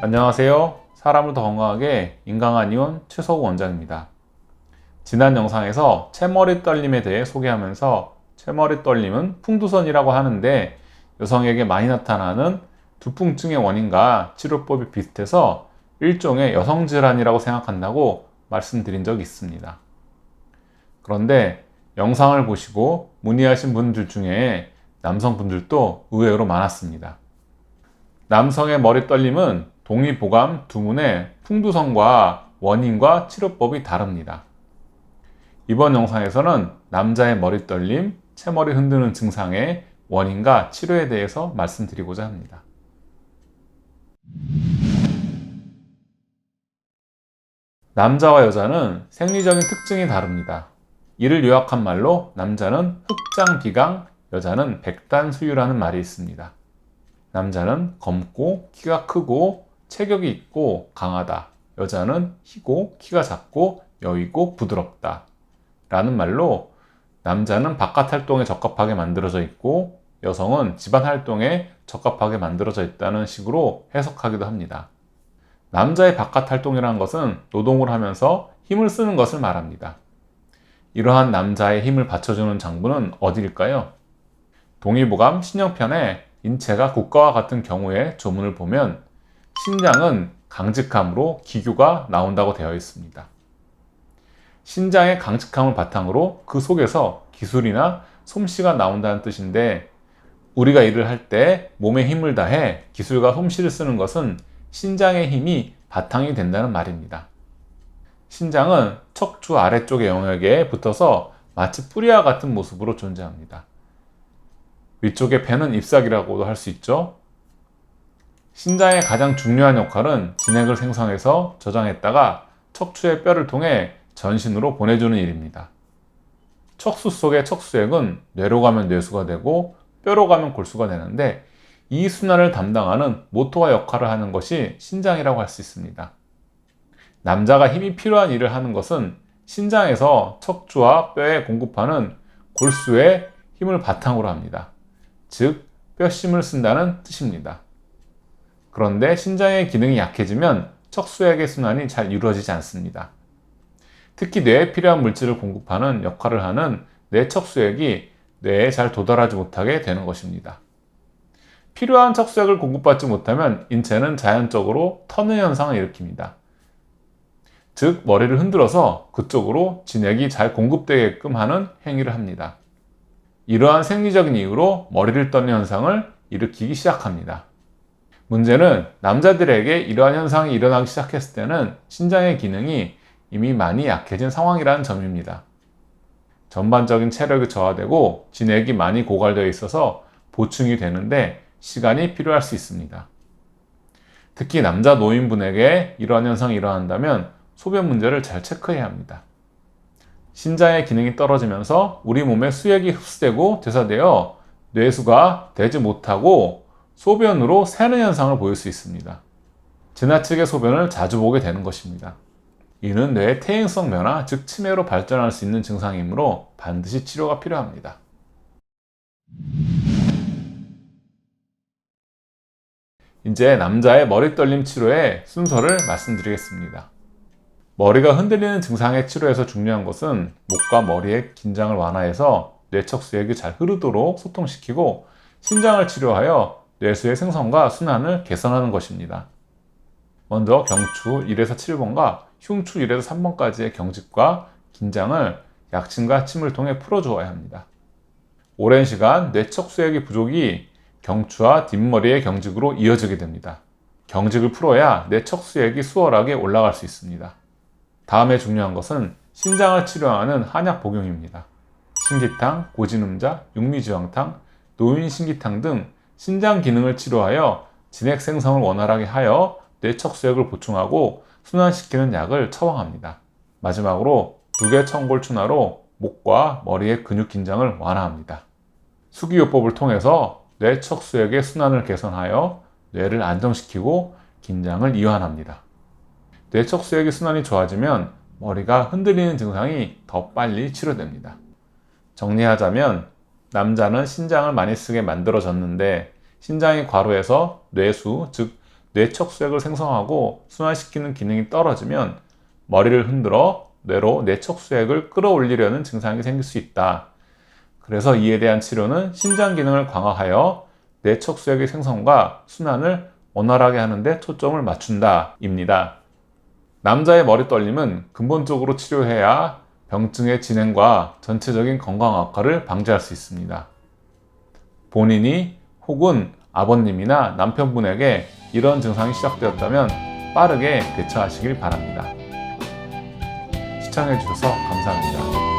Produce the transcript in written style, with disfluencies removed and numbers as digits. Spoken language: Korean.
안녕하세요. 사람을 더 건강하게 인강한의원 최석우 원장입니다. 지난 영상에서 채머리 떨림에 대해 소개하면서 채머리 떨림은 풍두선이라고 하는데 여성에게 많이 나타나는 두통증의 원인과 치료법이 비슷해서 일종의 여성질환이라고 생각한다고 말씀드린 적이 있습니다. 그런데 영상을 보시고 문의하신 분들 중에 남성분들도 의외로 많았습니다. 남성의 머리 떨림은 동의보감 두문의 풍두선과 원인과 치료법이 다릅니다. 이번 영상에서는 남자의 머리 떨림, 채머리 흔드는 증상의 원인과 치료에 대해서 말씀드리고자 합니다. 남자와 여자는 생리적인 특징이 다릅니다. 이를 요약한 말로 남자는 흑장비강, 여자는 백단수유라는 말이 있습니다. 남자는 검고 키가 크고 체격이 있고 강하다. 여자는 희고 키가 작고 여위고 부드럽다. 라는 말로 남자는 바깥 활동에 적합하게 만들어져 있고 여성은 집안 활동에 적합하게 만들어져 있다는 식으로 해석하기도 합니다. 남자의 바깥 활동이라는 것은 노동을 하면서 힘을 쓰는 것을 말합니다. 이러한 남자의 힘을 받쳐주는 장부는 어디일까요? 동의보감 신형편에 인체가 국가와 같은 경우의 조문을 보면 신장은 강직함으로 기교가 나온다고 되어 있습니다. 신장의 강직함을 바탕으로 그 속에서 기술이나 솜씨가 나온다는 뜻인데 우리가 일을 할 때 몸에 힘을 다해 기술과 솜씨를 쓰는 것은 신장의 힘이 바탕이 된다는 말입니다. 신장은 척추 아래쪽의 영역에 붙어서 마치 뿌리와 같은 모습으로 존재합니다. 위쪽의 배는 잎사귀라고도 할 수 있죠. 신장의 가장 중요한 역할은 진액을 생성해서 저장했다가 척추의 뼈를 통해 전신으로 보내주는 일입니다. 척수 속의 척수액은 뇌로 가면 뇌수가 되고 뼈로 가면 골수가 되는데 이 순환을 담당하는 모터와 역할을 하는 것이 신장이라고 할 수 있습니다. 남자가 힘이 필요한 일을 하는 것은 신장에서 척추와 뼈에 공급하는 골수의 힘을 바탕으로 합니다. 즉, 뼈심을 쓴다는 뜻입니다. 그런데 신장의 기능이 약해지면 척수액의 순환이 잘 이루어지지 않습니다. 특히 뇌에 필요한 물질을 공급하는 역할을 하는 뇌척수액이 뇌에 잘 도달하지 못하게 되는 것입니다. 필요한 척수액을 공급받지 못하면 인체는 자연적으로 터널 현상을 일으킵니다. 즉, 머리를 흔들어서 그쪽으로 진액이 잘 공급되게끔 하는 행위를 합니다. 이러한 생리적인 이유로 머리를 떠는 현상을 일으키기 시작합니다. 문제는 남자들에게 이러한 현상이 일어나기 시작했을 때는 신장의 기능이 이미 많이 약해진 상황이라는 점입니다. 전반적인 체력이 저하되고 진액이 많이 고갈되어 있어서 보충이 되는데 시간이 필요할 수 있습니다. 특히 남자 노인분에게 이러한 현상이 일어난다면 소변 문제를 잘 체크해야 합니다. 신장의 기능이 떨어지면서 우리 몸의 수액이 흡수되고 되사되어 뇌수가 되지 못하고 소변으로 새는 현상을 보일 수 있습니다. 지나치게 소변을 자주 보게 되는 것입니다. 이는 뇌의 퇴행성 변화, 즉 치매로 발전할 수 있는 증상이므로 반드시 치료가 필요합니다. 이제 남자의 머리 떨림 치료의 순서를 말씀드리겠습니다. 머리가 흔들리는 증상의 치료에서 중요한 것은 목과 머리의 긴장을 완화해서 뇌척수액이 잘 흐르도록 소통시키고 신장을 치료하여 뇌수의 생성과 순환을 개선하는 것입니다. 먼저 경추 1에서 7번과 흉추 1에서 3번까지의 경직과 긴장을 약침과 침을 통해 풀어주어야 합니다. 오랜 시간 뇌척수액의 부족이 경추와 뒷머리의 경직으로 이어지게 됩니다. 경직을 풀어야 뇌척수액이 수월하게 올라갈 수 있습니다. 다음에 중요한 것은 신장을 치료하는 한약 복용입니다. 신기탕, 고지음자, 육미지황탕, 노인신기탕 등 신장 기능을 치료하여 진액 생성을 원활하게 하여 뇌척수액을 보충하고 순환시키는 약을 처방합니다. 마지막으로 두개청골춘화로 목과 머리의 근육 긴장을 완화합니다. 수기요법을 통해서 뇌척수액의 순환을 개선하여 뇌를 안정시키고 긴장을 이완합니다. 뇌척수액의 순환이 좋아지면 머리가 흔들리는 증상이 더 빨리 치료됩니다. 정리하자면 남자는 신장을 많이 쓰게 만들어졌는데 신장이 과로해서 뇌수, 즉 뇌척수액을 생성하고 순환시키는 기능이 떨어지면 머리를 흔들어 뇌로 뇌척수액을 끌어올리려는 증상이 생길 수 있다. 그래서 이에 대한 치료는 신장 기능을 강화하여 뇌척수액의 생성과 순환을 원활하게 하는 데 초점을 맞춘다 입니다. 남자의 머리 떨림은 근본적으로 치료해야 병증의 진행과 전체적인 건강 악화를 방지할 수 있습니다. 본인이 혹은 아버님이나 남편분에게 이런 증상이 시작되었다면 빠르게 대처하시길 바랍니다. 시청해주셔서 감사합니다.